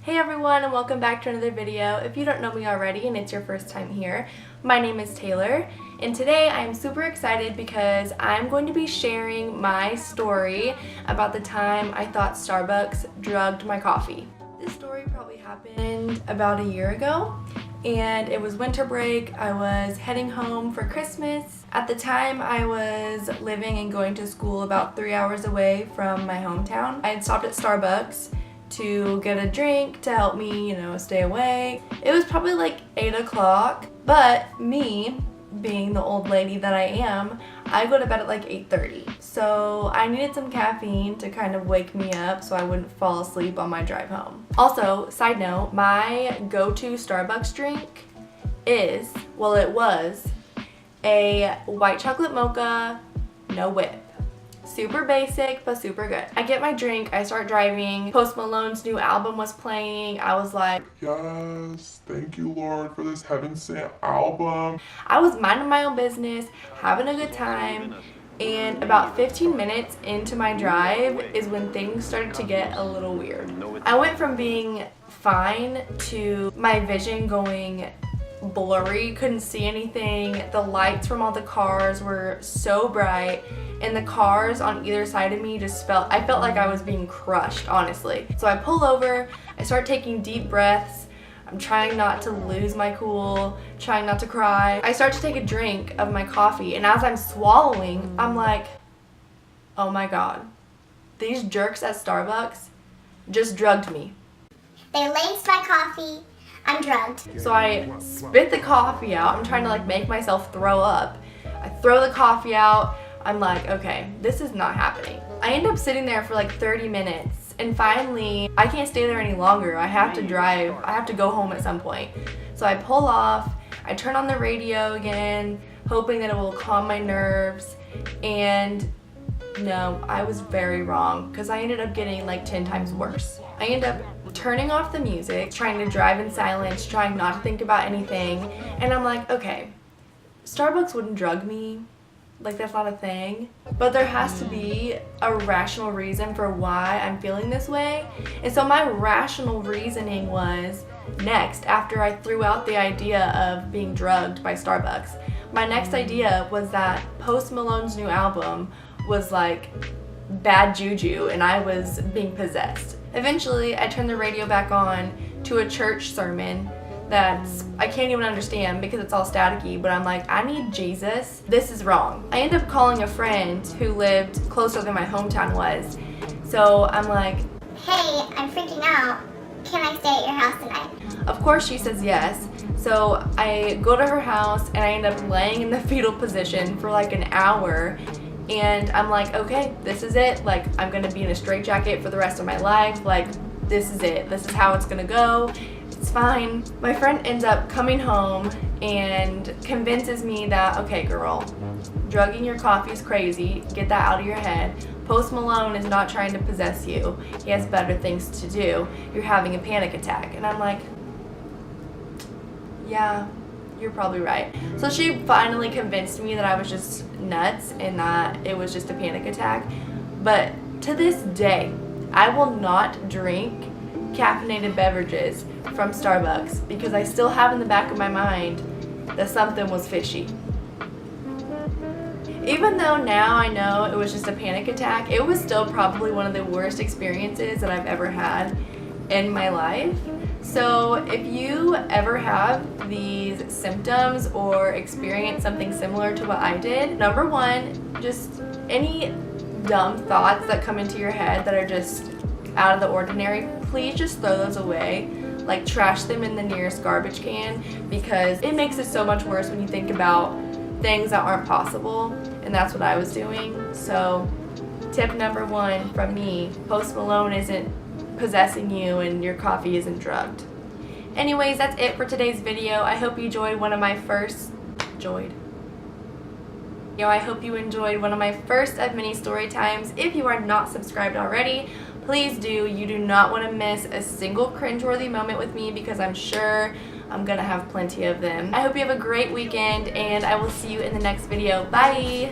Hey everyone, and welcome back to another video. If you don't know me already and it's your first time here, my name is Taylor, and today I'm super excited because I'm going to be sharing my story about the time I thought Starbucks drugged my coffee. This story probably happened about a year ago, and it was winter break. I was heading home for Christmas. At the time, I was living and going to school about 3 hours away from my hometown. I had stopped at Starbucks to get a drink to help me, stay awake. It was probably like 8 o'clock, but me, being the old lady that I am, I go to bed at like 8:30. So I needed some caffeine to kind of wake me up so I wouldn't fall asleep on my drive home. Also, side note, my go-to Starbucks drink is, well, it was a white chocolate mocha, no whip. Super basic, but super good. I get my drink, I start driving. Post Malone's new album was playing. I was like, yes, thank you, Lord, for this heaven sent album. I was minding my own business, having a good time, and about 15 minutes into my drive is when things started to get a little weird. I went from being fine to my vision going blurry, couldn't see anything. The lights from all the cars were so bright, and the cars on either side of me I felt like I was being crushed, honestly. So I pull over, I start taking deep breaths. I'm trying not to lose my cool, trying not to cry. I start to take a drink of my coffee, and as I'm swallowing, I'm like, oh my God, these jerks at Starbucks just drugged me. They laced my coffee. I'm drugged. So I spit the coffee out. I'm trying to make myself throw up. I throw the coffee out. I'm like, okay, this is not happening. I end up sitting there for like 30 minutes, and finally, I can't stay there any longer. I have to drive. I have to go home at some point. So I pull off. I turn on the radio again, hoping that it will calm my nerves, and no, I was very wrong because I ended up getting like 10 times worse. I end up turning off the music, trying to drive in silence, trying not to think about anything, and I'm like, okay, Starbucks wouldn't drug me. Like, that's not a thing. But there has to be a rational reason for why I'm feeling this way. And so my rational reasoning was, next, after I threw out the idea of being drugged by Starbucks, my next idea was that Post Malone's new album was like bad juju and I was being possessed. Eventually, I turned the radio back on to a church sermon I can't even understand because it's all staticky, but I'm like, I need Jesus. This is wrong. I ended up calling a friend who lived closer than my hometown was. So I'm like, hey, I'm freaking out. Can I stay at your house tonight? Of course she says yes. So I go to her house and I end up laying in the fetal position for like an hour. And I'm like, okay, this is it. Like, I'm gonna be in a straitjacket for the rest of my life. Like, this is it. This is how it's gonna go. It's fine. My friend ends up coming home and convinces me that, okay girl, drugging your coffee is crazy. Get that out of your head. Post Malone is not trying to possess you. He has better things to do. You're having a panic attack. And I'm like, yeah, you're probably right. So she finally convinced me that I was just nuts and that it was just a panic attack. But to this day, I will not drink caffeinated beverages from Starbucks because I still have in the back of my mind that something was fishy. Even though now I know it was just a panic attack, it was still probably one of the worst experiences that I've ever had in my life. So if you ever have these symptoms or experience something similar to what I did, number one, just any dumb thoughts that come into your head that are just out of the ordinary, please just throw those away. Like, trash them in the nearest garbage can because it makes it so much worse when you think about things that aren't possible, and that's what I was doing. So tip number one from me, Post Malone isn't possessing you and your coffee isn't drugged. Anyways, that's it for today's video. I hope you enjoyed one of my first I hope you enjoyed one of my first of many story times. If you are not subscribed already, please do. You do not want to miss a single cringeworthy moment with me because I'm sure I'm gonna have plenty of them. I hope you have a great weekend, and I will see you in the next video. Bye!